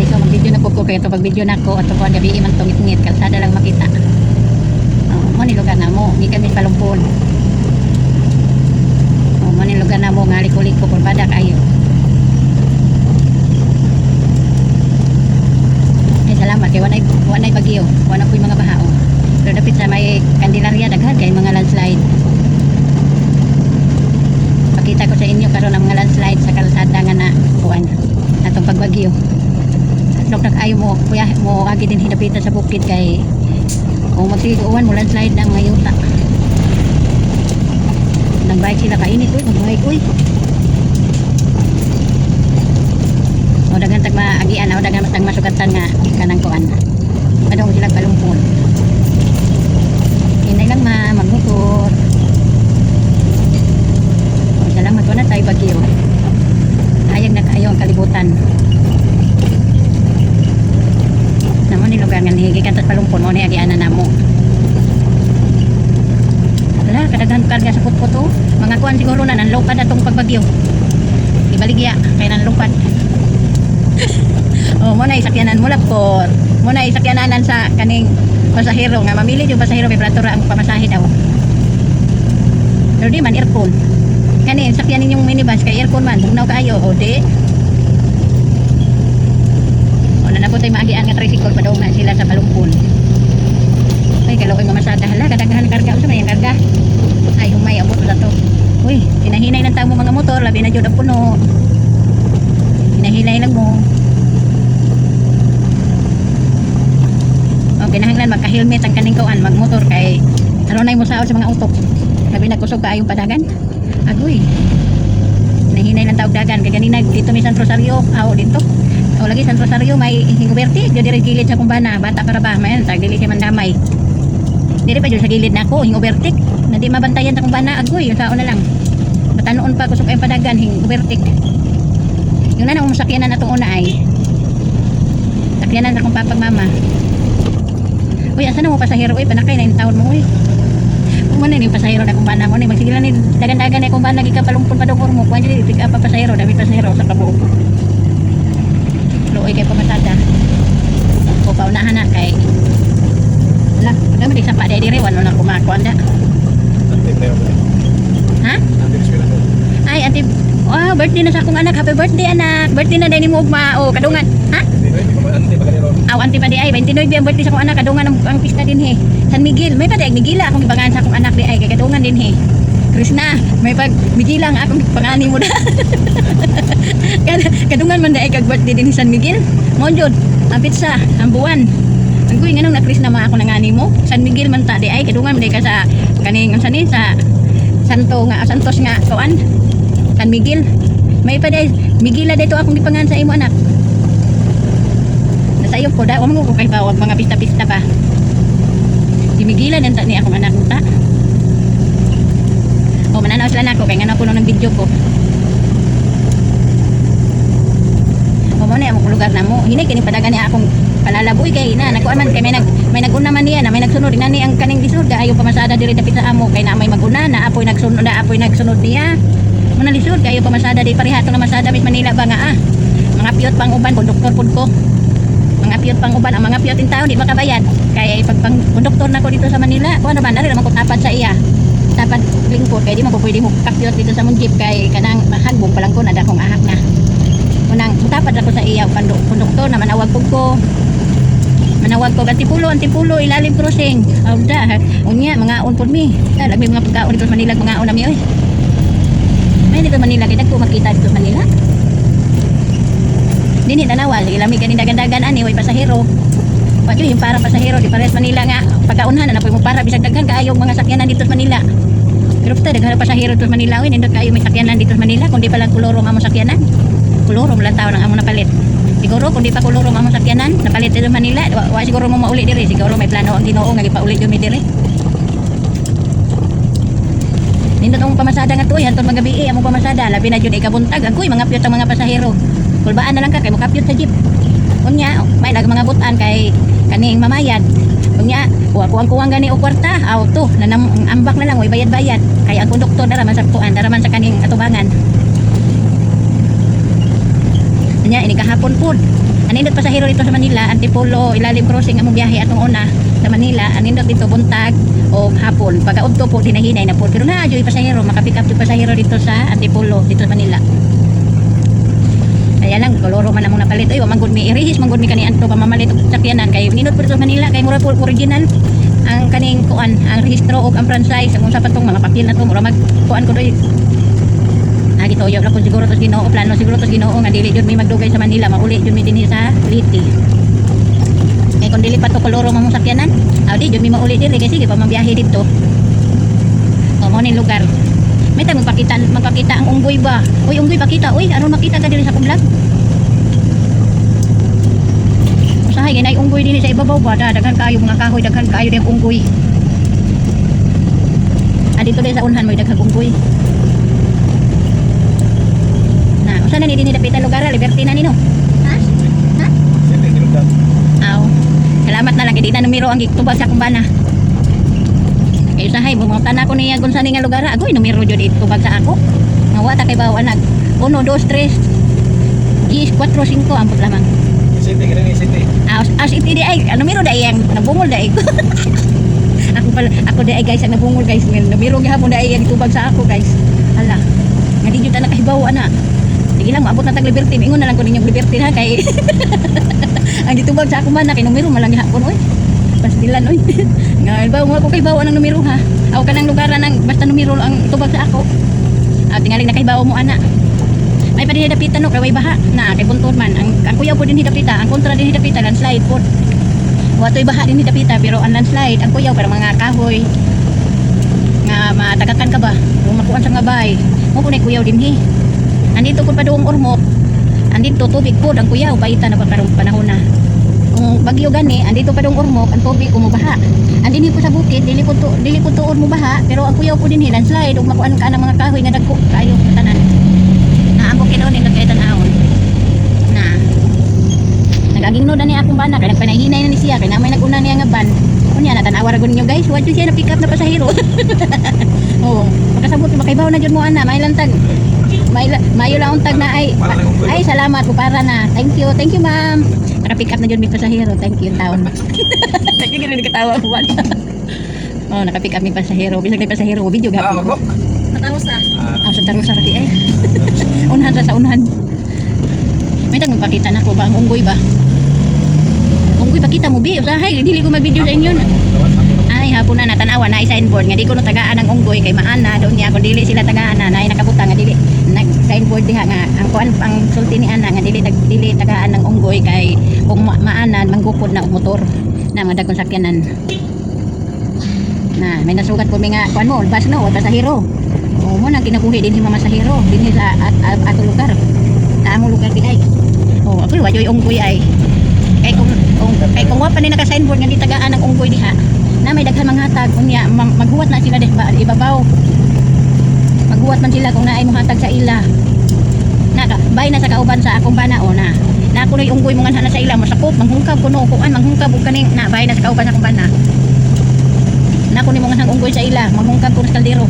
guys, so mag-video na po ko kayo to pag video na ko at po gabi man tungit-ngit kalsada lang makita. Mo ni lugar na mo, gikan mi palumpon. Mo ni lugar na mo ngalik-ulik ko bada kayo. Salamat kay wanay bagyo, wala po yung mga bahaw. Pero dapit sa may Candelaria daghan kay mga landslide. Pakita ko sa inyo karon ang mga landslide sa kalsada nga na kuan atong pagbagyo. Dok ayo mo kuya mo agi din hinapitan sa bukid kay kung magsiguan mo landslide ng mayuta. Nagbike sila kainit uy, magbike uy. O dagan tag maagian o dagan tag masugatan nga kanang kuan. Padong sila palumpon. Hinay lang magmotor. O salamat na tayo bagyo. Hayag na kayo ang kalibutan. Namo ni lugar nga higikan tas palumpon mo ni agian na namo. Wala kadaghan karga sa putput o. Mga kuan siguro na nanlupad atong pagbagyo. Ibaligya kay nanlupad. Oh, mo na isakyanan mo lapor. Mo na isakyanan sa kaning pasahero nga mamili yung pasahero kay platura ang pamasahe daw. Pero di man aircon. Kani sakyanin yung minibus kay aircon man, bugnaw kaayo o di. O na naputay maagian nga tricycle pa daw na sila sa palumpon. Ay kaloy mamasada hala kadaghan karga usa may karga. Ay humay abot na to. Uy, hinahinay lang ta mo mga motor labi na jud ang puno. Hinahinay lang mo. Kinahanglan magka-helmet ang kaning kuan magmotor kay arunay mo sao sa mga utok. Labi nagkusog kaayong padagan. Agoy. Nahinay lang taog dagan kay ganina dito may San Rosario, aw dito. O lagi San Rosario may Hinguberti, jud dire gilid sa kumbana, bata para ba man tag dili siya mandamay. Dire pa jud sa gilid nako Hinguberti. Na di mabantayan sa kumbana, agoy, yung sao na lang. Batanon pa kusog ay padagan Hinguberti. Yung na nang sakyanan natong una ay sakyanan akong papag mama. Uy, asa na mo pasahero? Uy, panakay na yung taon mo, uy. Kumana yung pasahero na kumbana mo. Magsigilan ni dagan-dagan na kumbana. Lagi ka palumpon pa doon mo. Kuhan dyan, pick up pa pasahero. Dami pasahero sa kabuo. Luoy kayo pamasada. O, paunahan na kay... Wala, kami di sapa dahil dire. Wala na kumakuan da. Ha? Ay, ante... Oh, birthday na sa akong anak. Happy birthday, anak. Birthday na dahil ni mo ugma. O, kadungan. Ha? Aw anti pa di ay 29 ang birthday sa akong anak kadungan ang pista din he San Miguel may padag Miguela akong gibangan sa akong anak di ay kay kadungan din he Krishna may pag Miguela ang akong pangani mo da kadungan man di ay kag birthday din San Miguel mo jud ang pizza ang buwan ang kuy nganong na Krishna ma ako nangani mo San Miguel man ta di ay kadungan man di ka sa kaning unsa ni sa Santos nga kuan San Miguel may paday Miguela dito akong gipangan sa imo anak sayo ko da mo ko kay bawag mga pista-pista pa. Dimigilan nanta ni akong anak ta. O mananaw sila nako kay ngano kuno ng video ko. O mo na among lugar na mo. Hinay kini padagan ni akong palalaboy kay na nakuan man kay may naguna man niya na may nagsunod ni ang kaning lisod ayo pamasada diri dapit sa amo kay na may maguna na apoy nagsunod niya. Mo na lisod kay ayo pamasada di pareha to na masada mit Manila ba nga mga piyot pang uban konduktor pud ko. Mga piyot pang uban ang mga piyot in taon di makabayad kaya pag pang konduktor na ko dito sa Manila kuan naman ari naman ko tapad sa iya tapad lingkod kaya di mo pwede mo kapiyot dito sa mong jeep kay kanang hagbong pa lang ko nada kong ahak na unang tapad ako sa iya konduktor na manawag ko antipulo ilalim crossing awda unya mga on pud mi labi mga pagkaon dito sa Manila mga on nami oy may dito Manila kay dagko makita dito sa Manila dini tanawal ilami ganin dagan-dagan ani way pasahero wa yung para pasahero di pares Manila nga pagkaunhan na mo para bisag daghan kaayo mga sakyanan dito sa Manila pero pita daghan pasahero dito sa Manila nindot kaayo may sakyanan dito sa Manila kundi pa lang kuloro amo sakyanan kuloro lang taon ang amo napalit siguro kundi pa kuloro amo sakyanan napalit dito sa Manila wa siguro mo mauli diri siguro may plano ang Ginoo nga gipauli jud mi diri nindot ang pamasada nga tuoy hantud magabi amo pamasada labi na jud ikabuntag agoy mga piyot ang mga pasahero kulbaan na lang ka kay mukapyot sa jeep unya may lag mga butan kay kaning mamayad unya kuwang gani o kwarta aw to nanam ambak na lang way bayad kay ang konduktor dara man sa tuan dara man sa kaning atubangan unya ini kahapon pud Anindot pasahero dito sa Manila, Antipolo, ilalim crossing among biyahe atong una sa Manila. Anindot dito buntag o hapon. Pagkaudto po dinahinay na po. Pero na joy pasahero, makapick up yung pasahero dito sa Antipolo, dito sa Manila. Kaya lang koloro man among napalit. Ay, manggod mi irihis manggod mi kani anto pamamalit og sakyanan kay nindot po dito sa Manila kay mura po original ang kaning kuan, ang rehistro og ang franchise ang usa pa tong mga papel na to mura mag kuan ko doy. Gitoyo na po siguro tos Ginoo, plano siguro tos Ginoo nga dili jud mi magdugay sa Manila, mauli jud mi dinhi sa Liti. Kay kun dili pa to koloro mamong sakyanan, di jud mi mauli diri kay sige pa mabiyahe dito. O mo ning lugar. May tayong magpakita ang unggoy ba? Uy, unggoy pakita. Uy, ano makita ka diri sa vlog? Usahay ginay unggoy dinhi sa ibabaw ba? Daghan kayo mga kahoy, daghan kayo ding unggoy. Dito din sa unhan mo daghang unggoy. Sana ni dinhi dapitan lugar Liberty na nino. Ha? Ha? Aw. Salamat na lang di na numero ang gitubag sa kumbana. Kay usahay bumotan ako niya kun sani nga lugar. Agoy numero jud itubag sa ako. Nga wa ta kay bawa nag 1 2 3 10 4 5 ambot lamang. City gani city. As iti di ay numero dai yang nabungol dai. Ako dai guys ang nabungol guys. Numero gihapon dai yang itubag sa ako guys. Hala. Nga di jud ta nakahibaw ana. Sige lang, maabot na tag Liberty. Ingon na lang ko ninyong Liberty na kay ang gitubag sa ako man na kay numero malang hapon oy. Pastilan oy. Nga ba mo ako kay bawa ng numero ha. Aw kanang lugar nang basta numero ang tubag sa ako. Tingaling na kay bawa mo ana. May pa din dapitan no kay way baha na kay buntod man ang kuya po din hidapita, ang kontra din hidapita landslide po. Watoy baha din hidapita pero ang landslide ang kuya para mga kahoy nga matagakan ka ba? Kung makuan sa nga bay. Mo po ni kuya din hi. Andito ko pa doong ormok. Andito tubig po ang kuyaw paita na pagkarong panahon na. Kung bagyo gani, andito pa doong ormok ang tubig umubaha. Andini po sa bukid, dili ko tuon mo baha, pero ang kuyaw po din landslide ug makuan ka ng mga kahoy nga dagko kayo tanan. Na ang bukid on kay tan-awon. Na. Nagagingno na ni akong bana kay nagpanahinay na ni siya kay namay naguna niya nga ban. Kunya na tan-awar gud ninyo guys, wa jud siya na pick up na pasahero. Oh, makasabot makaibaw na jud mo ana, may lantag. Mayo lang tag na ay salamat po para na. Thank you ma'am. Naka-pick up na jud mi pasahero. Thank you taon. Thank you gani katawa ko. Oh, naka-pick up mi pasahero. Bisag ni pasahero video gapon. Mataros na. Sa taros sa ay. Unhan ra sa unhan. May tag magpakita nako ba ang unggoy ba? Unggoy pakita mo bi usahay dili ko mag-video sa inyo. Ay hapon na natanawa na signboard nga di ko no tagaan ang unggoy kay maana doon niya ko dili sila tagaan na nay nakabutang nga dili nag signboard diha nga ang kuan ang sulti ni ana nga dili tagaan ng unggoy kay kung maanan manggukod na og motor na mga dagkon sakyanan na may nasugat po nga kuan mo bus no pasahero o mo nang kinabuhi din si mama pasahero dinhi sa ato lugar sa among lugar di ay o ako wa joy unggoy ay kay kung wa pa ni naka signboard nga di tagaan ng unggoy diha na may daghan manghatag unya maghuwat na sila ibabaw maghuwat man sila kung naay mohatag sa ila naka bay na sa kauban sa akong banaon na ako noy unggoy mo nga na sa ila masakop manghungkab kuno kuan manghungkab og kaning na bay na sa kauban sa akong bana na ako ni mo nga unggoy sa ila manghungkab ko sa kaldero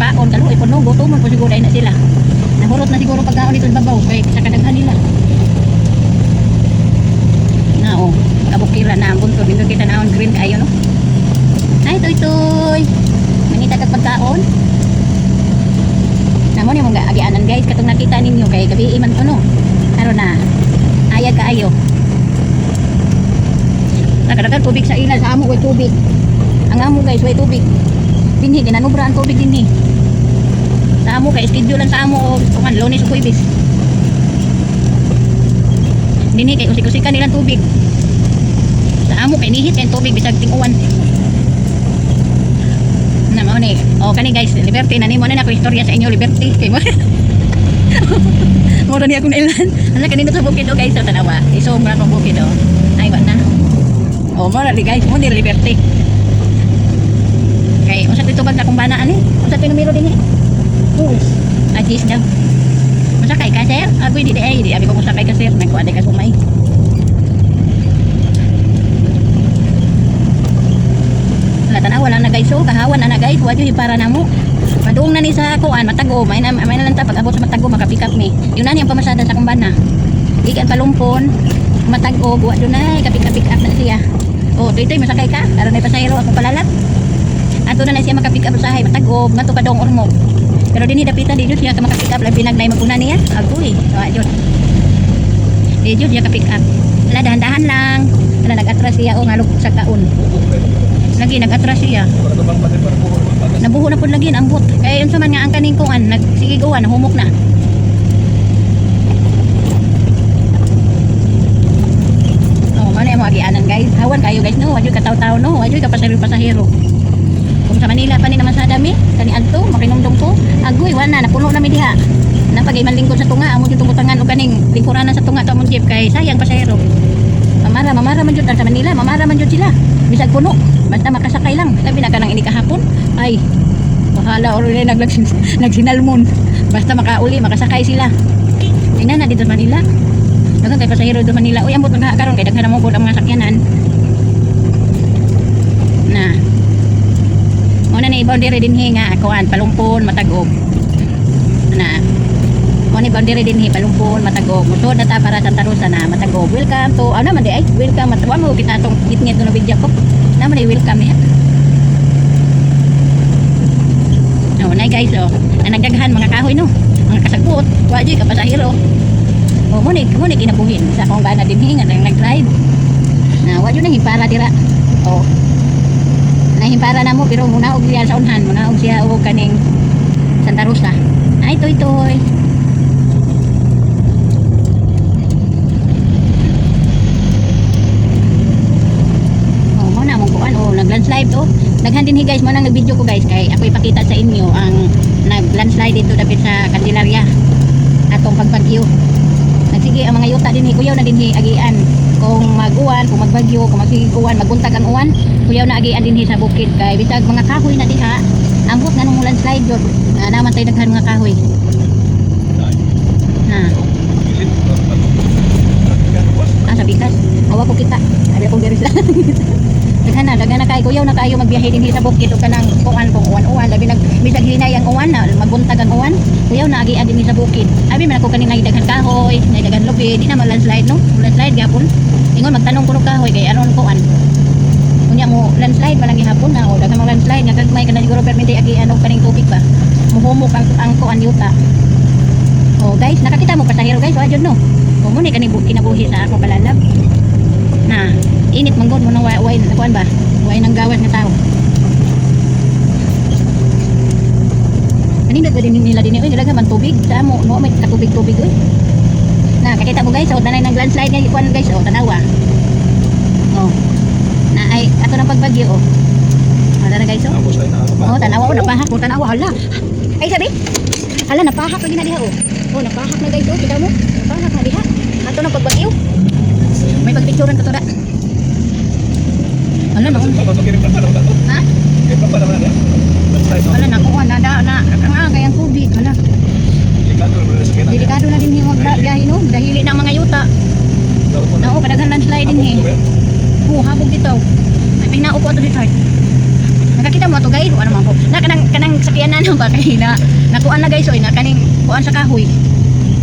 kaon kaluoy puno gutomon po siguro ay na sila nahurot na siguro pagkaon dito sa babaw kay sa kadaghan nila na kabukira na ang buntod dito kita naon green kayo no. Ay, toy. Mangita kag pagkaon. Namo ni mong agianan guys katong nakita ninyo kay gabi man ko no. Karon na ayag kaayo. Nakadagan tubig sa ila sa amo way tubig. Ang amo guys way tubig. Dinhi ginanubra ang tubig dinhi. Sa amo kay schedule lang sa amo og Lunes ug Huwebes. Dinhi kay usik-usikan nilang tubig. Sa amo kay nihit ang tubig bisag ting-uwan. Naman ni. O kani guys, Liberty na nimo na ako istorya sa inyo Liberty kay mo. Mura ni akong ilan. Ana kanino sa bukid guys sa tanawa. Isombra pa bukid Ay wa na. O mura di guys, mo di Liberty. Kay unsa dito bag na kung bana ani? Unsa pay numero dinhi? Ajis daw. Unsa kay ka sir? Agoy di ay di abi ko unsa kay ka sir, nagkuan ka sumay. Tanawa lang na guys kahawan na guys wa jud para namo paduong na ni sa kuan matago may na lang ta pag abot sa matago makapick up mi yun na ni ang pamasada sa kumbana gikan palumpon matag-og wa dunay kapik-kapik up na siya. Oh, ditoy masakay ka aron may pasahero ako palalat. Ato na siya maka-pick up usahay matag-og ngadto ka dong ormo. Pero dinhi dapitan di jud siya ka maka-pick up labi nagnay maguna niya. Agoy, wa jud. Di jud siya ka-pick up. Ala dahan-dahan lang. Ala nag-atras siya o ngalog sa kaon. Lagi nag-atras siya. Nabuho na pud lagi ang ambot. Kaya unsa man nga ang kaning kuan nagsiguan humok na. Mo agianan guys, hawan kayo guys no, wajoy ka taw-taw no, wajoy ka pasahero. Kung sa Manila pa ni naman sa dami, kani adto makinumdum ko, agoy wala napuno na mi diha. Napagay man lingkod sa tunga, amo jud tungutangan og kaning lingkuranan sa tunga ta mong jeep kay sayang pasahero. Mamara man jud sa Manila, mamara man jud sila. Bisag puno, basta makasakay lang. Labi na kanang ini kahapon, ay bahala or nagsinalmon. Basta makauli, makasakay sila. Tingnan na dito sa Manila. Daghang kay pasahero do Manila. Uy, ambot na karon kay daghan na mo pud ang mga sakyanan. Na. Una ni boundary dinhi nga kuan palumpon matag-og. Na. Una ni boundary dinhi palumpon matag-og. Musod na ta para Santa Rosa na matag-og. Welcome to ano man di ay welcome at wa mo kita tong gitngit no video ko. Naman ay welcome niya. Oh, na guys oh. Na nagdaghan mga kahoy no. Mga kasagpot, wa jud ka pasahero. O mo ni kinabuhin sa akong bana din hingan ang nag-drive. Na wa jud na himpara dira. O. Nahimpara na mo pero muna og diya sa unhan, muna og siya og kaning Santa Rosa. Ay toy. O mo na mong kuan o nag-landslide to. Daghan din guys mo nang nag-video ko guys kay ako ipakita sa inyo ang nag-landslide dito dapit sa Candelaria atong pagbagyo. Sige ang mga yuta dinhi kuyaw na dinhi agian kung mag-uwan kung magbagyo kung magsiguan maguntag ang uwan kuyaw na agian dinhi sa bukid kay bisag mga kahoy na diha ambot nga nung landslide jud naman tay daghan mga kahoy sa bikas awa ko kita abi akong diri sa daghan na kay kuyaw na kayo magbiyahe dinhi sa bukid ug kanang kuan kung uwan labi nag bisag hinay ang uwan na maguntag ang uwan kuyaw na agian dinhi sa bukid abi man ako kanina daghan kahoy daghan lubi di na landslide no landslide gyapon ingon magtanong kuno kahoy kay aron kuan unya mo landslide malang gihapon na o daghan mga landslide nga kag may kana siguro permente agian og kaning tubig ba muhumok ang kuan yuta oh guys nakakita mo pasahero guys wa jud no o mo ni kinabuhi sa ako balalab na init manggod mo nang way kuan ba way nang gawas nga tao kanindot ba din nila dinhi oy dalaga man tubig sa mo no may katubig-tubig oy na kakita mo guys o tanay nang landslide nga kuan guys o tanawa oh na ay ato nang pagbagyo oh ada na guys oh tanawa o napahak mo tanawa hala ay sabi hala napahak lagi na diha oh napahak na guys oh kita mo napahak na diha ato nang pagbagyo may pagpicturean ka to da ala na ha ala na kuha na nga kayang tubig ala delikado na din yung biyahe no dahili na mga yuta na o kadaghan landslide din habog dito may pinaupo ato dito nakakita mo ato guys ano man ko na kanang sakyanan ba kay na nakuan na guys oy na kaning kuan sa kahoy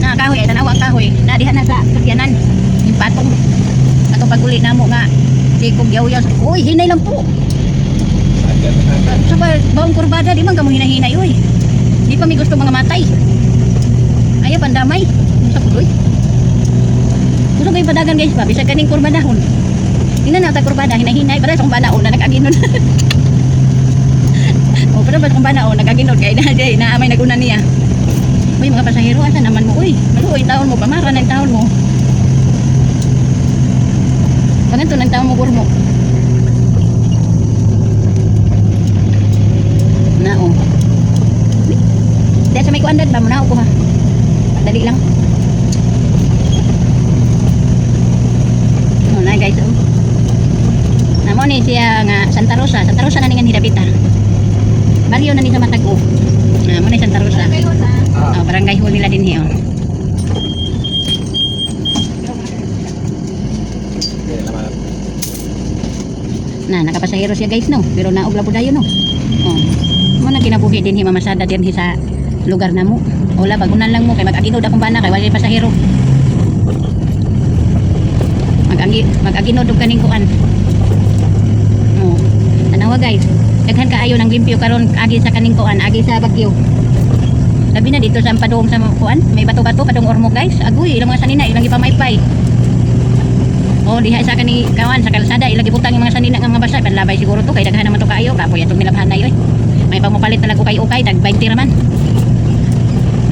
na kahoy ay tanawa kahoy na diha na sa sakyanan yung patong atong paguli namo nga di ko yaw-yaw uy hinay lang po sa bawang kurbada di man kamo hinahinay uy di pa mi gusto mga matay ayaw pandamay sa puloy gusto kayo padagan guys ba bisag kaning kurbadahon tingnan na ta kurbada hinahinay para sa kumbanaon na nag-aginon o para sa kumbanaon nag-aginon kay na may naguna niya uy mga pasahero asa naman mo uy maluoy taon mo pamara ng taon mo ganito ng taon mo kurmo na o dahil sa may kuandad ba mo na ako ha dali lang o na guys o namo ni siya nga Santa Rosa na ni nga hidapita baryo na ni sa Matag-o namo ni Santa Rosa barangay hall nila din hiyo na nakapasahero siya guys no pero naog po dayo no mo na kinabuhi din hi mamasada din hi sa lugar namo wala bagunan lang mo kay mag-aginod akong bana kay wala pasahero mag-aginod og kaning kuan. Oh. Tanawa guys. Daghan kaayo ng limpyo karon agi sa kaning kuan, agi sa bagyo. Labi na dito sa padung sa kuan, may bato-bato padung ormo guys. Agoy, ilang mga sanina ilang ipamaypay. Oh, diha sa kani kawan sa kalsada ilang ibutang yung mga sanina nga mga basa panlabay siguro to kay daghan naman to kaayo kapoy atong nilabhan na yoy. May pamupalit talaga kay ukay dag 20 raman.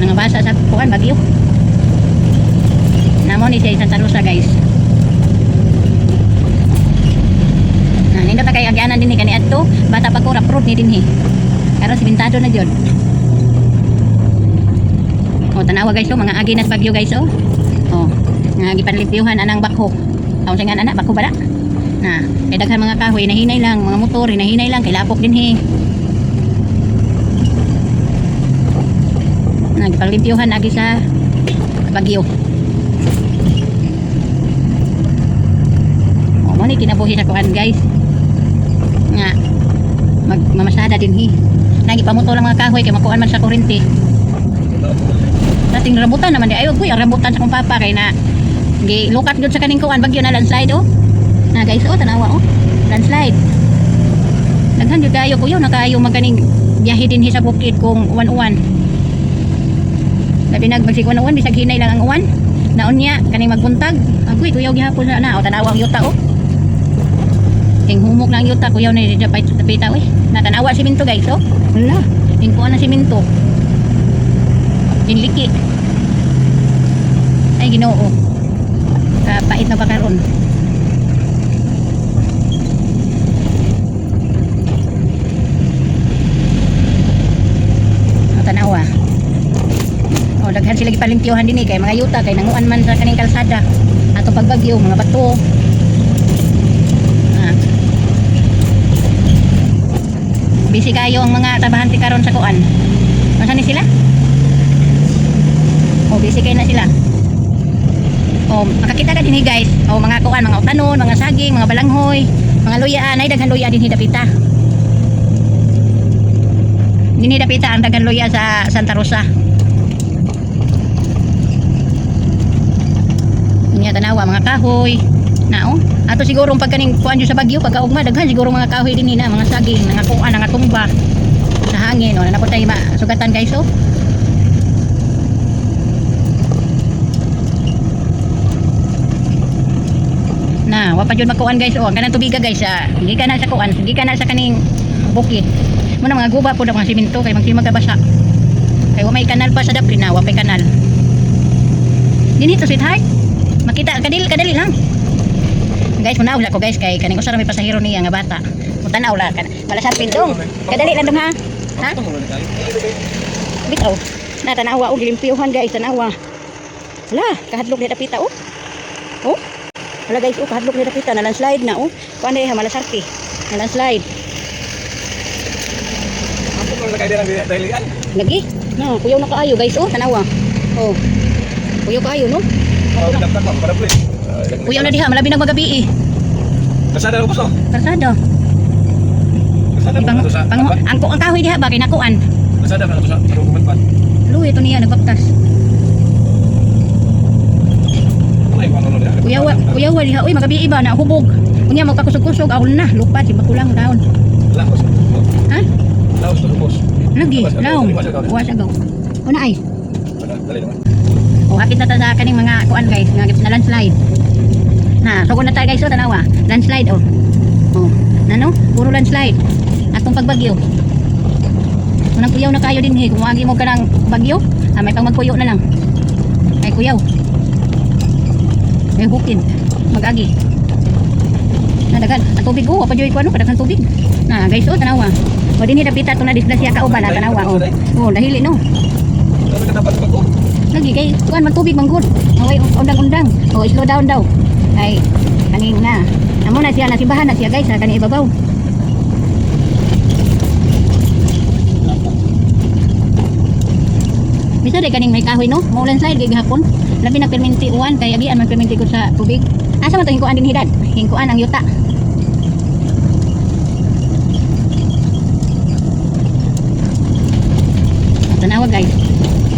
Nga basa sa kuan bagyo. Namo ni siya Santa Rosa guys. Nindot na kay agyanan dinhi kani adto bata pa ko raprod ni dinhi. Karon simentado na jud. Oh, tanawa guys oh, mga agi nas bagyo guys oh. Oh, nga gipanlipyuhan anang bako. Aw singan anak bako bala. Na, kay daghan mga kahoy nahinay lang, mga motor nahinay lang kay lapok dinhi. Na gipanlipyuhan agi sa bagyo. Oh, mo ni kinabuhi sa kuan guys. Nga mamasada dinhi. Lagi pamuto lang mga kahoy kay makuan man sa kuryente. Dating rambutan naman di ayo ko yung rambutan sa kong papa kay na gilukat gud sa kaning kuan bagyo na landslide oh. Na guys oh tanawa oh. Landslide. Daghan jud kayo kuyo nakayo maganing biyahe dinhi sa bukid kung uwan-uwan. Labi nagbagsig uwan-uwan bisag hinay lang ang uwan. Naon niya kaning magbuntag. Agoy kuyaw gihapon na oh tanawa ang yuta oh. Ing humok na ang yuta kuyaw na dito pita oy. Natanawa simento guys oh. Wala. Ing kuan na simento. Inliki. Ay Ginoo. Kapait na ba karon? Tanawa. Oh, daghan sila gipalimpyuhan dinhi kay mga yuta kay nanguan man sa kaning kalsada. Ato pagbagyo mga bato. Busy kayo ang mga trabahante karon sa kuan. Nasaan ni sila? Oh, busy kayo na sila. Oh, makakita ka dinhi guys. Oh, mga kuan, mga utanon, mga saging, mga balanghoy, mga luyaan, ay daghan luya dinhi dapita. Dinhi dapita ang daghan luya sa Santa Rosa. Inya tanawa mga kahoy. Nao, ato siguro pagkaning kuan sa bagyo pagkaugma daghan siguro mga kahoy dinhi na mga saging, mga kuan, mga tumba sa hangin. Oh, naputay sugatan guys oh. Na, wa pa jud makuan guys oh, ang kanang tubiga guys hindi ka na sa kuan, hindi ka na sa kaning bukid. Muna mga guba pud ang mga simento kay magsimag basa. Kay wa may kanal pa sa dapli na, wa pay kanal. Dinhi to sweetheart. Makita kadali lang. Guys, muna ula ko guys kay kaning usa ra may pasahero niya nga bata. Mutanaw la kan. Malasad pindong. Kadali lang dong ha. Ha? Bitaw. Na tanawa og limpyuhan guys, tanawa. Hala, kahadlok ni dapita oh. Oh. Hala guys, oh kahadlok ni dapita na landslide na oh. Kuan ha malasarti. Na landslide. Ako ko nakay dira dalian. Lagi. No, kuyaw na kaayo guys oh, tanawa. Oh. Kuyaw kaayo no? Oh, dapat ko para please. Kuyaw na diha, malabi na magabi eh. Kasada ko so. Karsado. Kasada Ibang, ko sa. ang kahoy diha ba kinakuan. Kasada ka sa dokument pa. Luwi ito niya nagbaktas. Ay, ano na. Kuyaw diha, uy magabi iba na hubog. Unya magkakusog-kusog ahol na, lupa si bakulang daon. Laos. Ha? Laos to bos. Lagi, laom. Wa sa gaw. Una ay. Dali naman. O hakit na ta sa kaning mga kuan guys, nga na landslide. Na, sugod na tayo guys, oh, tanawa. Landslide, oh. Oh, nano? Puro landslide. Atong pagbagyo. Unang kuyaw na kayo din, kung wagi mo ka ng bagyo, may pang magkuyo na lang. Ay, kuyaw. May bukid. Mag-agi. Nadagan. Ang tubig, oh, pajoy ko, ano, kadagang tubig. Na, guys, oh, tanawa. O, din hidapita ito na disgrasya kauban, na, tanawa, oh. Oh, dahili, no? Ano ka dapat ko? Lagi kay kuan magtubig manggod. Away undang-undang. O slow down daw. Ay kaning na. Amo na siya nasimbahan na siya guys sa kaning ibabaw. Bisa de kaning may kahoy no. Maulan slide kay gihapon. Labi na perminti uwan kay agian man perminti ko sa tubig. Asa man to hingkuan din hidad? Hingkuan ang yuta. Tanawa guys.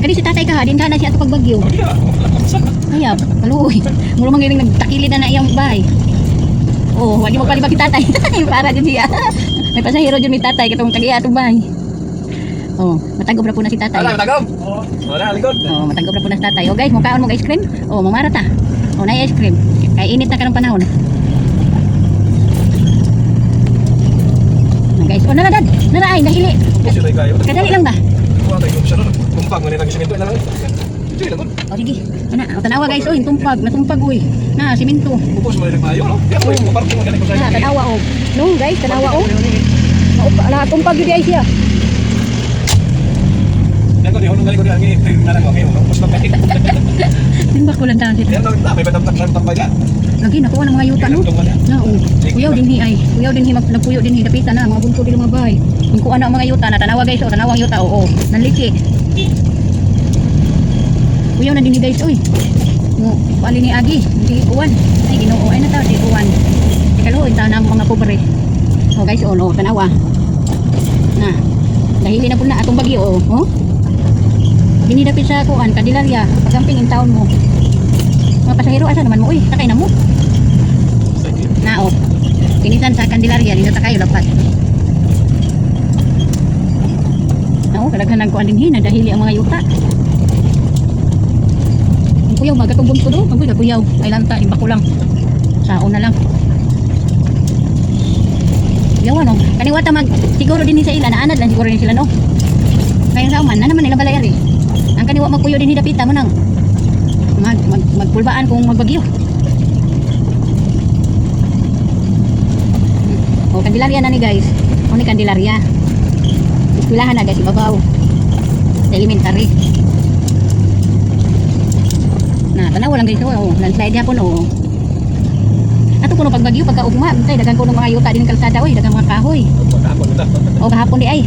Kani si tatay ka ha, din ka na siya ato pagbagyo. Oh, iya. Lakapsan na. Ayab, kaluoy. Muro mangiring nagtakilid na iyang bahay. Oh, wagi mo palibag si tatay. Para dyan siya. May pasahero dyan ni tatay katong kagiya atong bahay. Oh, matagop na po na si tatay. Wala, matagom. Wala, likod. Oh, matagop na po na si tatay. Oh guys, mukhaon mo ice cream. Oh, mamara ta. Oh, na ice cream. Kay init na ka ng panahon. Oh, guys, oh naradad. Naraay, nahili. Kasi tayo kayo. Kadali lang ba? Kuha tayo siya nun. Kumpag, manit ang simento na lang. Ito yun, likod. Oh, sige. Ana, oh, tanawa guys, oh, tumpag, natumpag uy. Na, simento. Bukos mo rin kayo, no? Kaya ko yung parang kung magaling ko Na, sa'yo. tanawa oh. No, guys, tanawa oh. Na, tumpag yun ay siya. Yan ko, di hunong galing ko rin. Ang nalang ko, ngayon, mas magkakit. Timbak ko lang tayo siya. Yan lang, may batamtak sa tambay ka. Lagi nakuha ng mga yuta no. Na, oh. Kuyaw din hi ay. Kuyaw din hi nagpuyo din hi dapita na mga bunto din mga bahay. Kung kuha na ang mga yuta na tanawa guys, oh, tanawang yuta oh. Nanliki. Kuyaw na din hi guys, oy. Mo, pali ni Agi, di uwan. Ay Ginoo ay na ta di uwan. Ikalo ita na ang mga pobre. Oh guys, oh no, tanawa. Na. Dahil na po na atong bagyo oh. Oh. Dinidapit sa kuan Candelaria, pagamping in town mo. Mga pasahero asa naman mo uy, takay na mo. Na oh. Pinisan sa Candelaria dito ta kayo dapat. Na oh, kadaghan ng kuan din hin dahil ang mga yuta. Ang kuyaw magatubon ko do, ang kuyaw ay lanta imba ko lang. Sao na lang. Yawa no, kaniwata mag siguro din sa ila naanad lang siguro din sila no. Kaya sa man na naman nila balayar eh. Ang kaniwa magpuyo din hidapita mo nang magpulbaan kung magbagyo. O Candelaria na ni guys. O ni Candelaria. Iskulahan na guys ibabaw. Sa elementary. Na tanaw lang guys oh. Landslide hapon oh. Ato kuno pagbagyo pagkaugma, tay dagan ko ng mga yuta din ng kalsada oy, dagang mga kahoy. Pagkahapon ito. O gahapon di ay.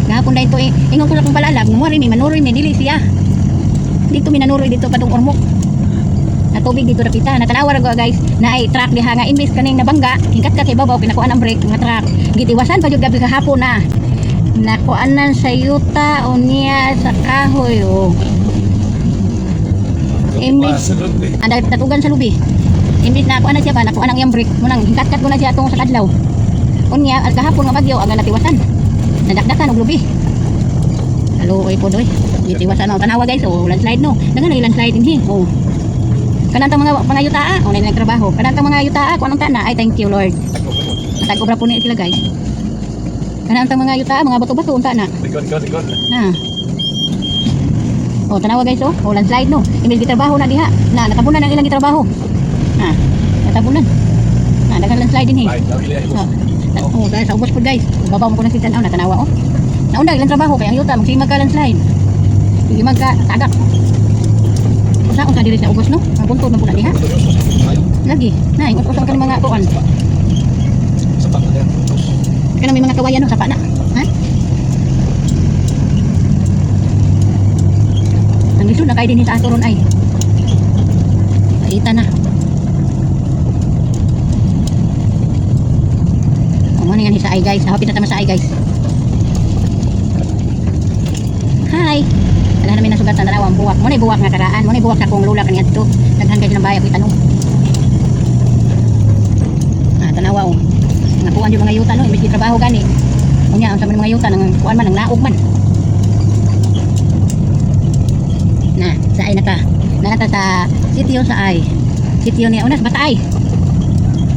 Gahapon dahil to eh. Ingon ko na kung palalag. Mumuari mi manuroy mi dili siya. Dito mi nanuroy dito padung ormok. Na tubig dito rapita. Natanawa ra ko guys. Na ay truck diha nga imbis kaning nabangga. Hingkat ka kay babaw pinakuan ang brake nga truck. Gitiwasan pa jud gabi kahapon na. Nakuanan sa yuta o niya sa kahoy o. Imbis anda tatugan sa lubi. Imbis na kuan na siya ba nakuan ang iyang brake. Munang hingkat-kat ko na siya atong sa kadlaw. Unya at kahapon nga bagyo aga natiwasan. Nadakdakan og lubi. Halo oy po doy. Gitiwasan ang tanawa guys. Oh, landslide no. Dagan na landslide dinhi. Oh. Kanang mga yutaa, oh na nagtrabaho. Kanang mga yutaa, kuan ang tana. Ay thank you Lord. Tag-obra po ni sila guys. Kanang mga yutaa, mga bato-bato unta na. Likod. Na. Oh, tanawa guys oh. Oh, landslide no. Imbis gitrabaho na diha. Na natabunan ang ilang gitrabaho. Na. Natabunan. Na dagan landslide dinhi. Ay, dawili ay. Oh, guys, ubos po guys. Babaw mo ko na si Tanaw, natanawa oh. Naunda ilang trabaho kay ang yuta magsimag ka landslide. Magsimag ka tagak. Usaon ka diri sa ubos no? Ang buntod man po na diha. Lagi. Na, usap ka ng mga kuan. Sapak na yan. Kana may mga kawayan no sapa na. Ha? Ang lisod na kay dinhi sa atoron ay. Paita na. Ano yan sa ay guys, hapit na tama sa ay guys. Hi. Wala namin nasugatan na ang buwak. Muna buwak nga karaan, muna buwak sa kong lula kaniya dito. Daghan kayo ng bayak ko itanong. Ah, tanawa oh. Nakuan yung mga yuta no, imbis trabaho gani. Unya ang sa mga yuta nang kuan man nang naog man. Na, sa ay naka. Nakata sa sitio sa ay. Sitio ni unas Bataay.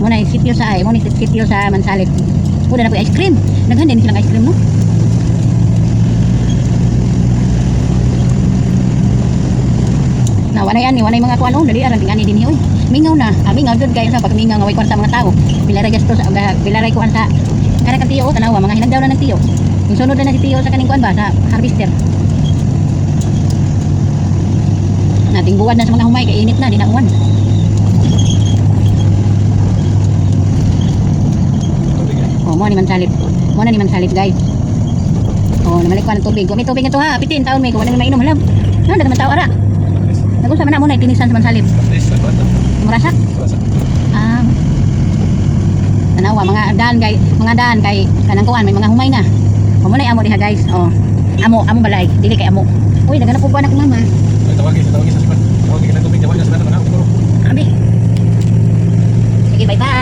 Muna sitio sa ay, muna sitio sa Mansalit. Udah na po ice cream. Naghan din silang ice cream no. Na wanay ani, wanay mga kuan oh, dali aran tingani dinhi oy. Mingaw na. Mingaw jud kay sa pagmingaw nga way kwarta mga tao. Bilaray gastos bilaray kuan sa kana ka tiyo tanawa mga hinagdaw na ng tiyo. Yung sunod na si tiyo sa kaning kuan ba sa harvester. Nating buwan na sa mga humay kay init na di na uwan. Oh, mo ni Mansalit. Mo na ni Mansalit, guys. Oh, namalik ko ng tubig. May tubig ito ha. Pitin taon may ko wala mainom halam. Ha, naman tao ara. Nagusa man na mo na itinisan sa Mansalit. Murasak. Ah. Tanawa mga daan kay kanang kuan may mga humay na. Oh, mo na amo diha, guys. Oh. Amo balay, dili kay amo. Uy, naganap po ba anak ko mama? Ay, tawagin sa sipan. Tawagin ka ng tubig, tawagin sa sipan. Mga uturo. Abi. Sige, bye-bye.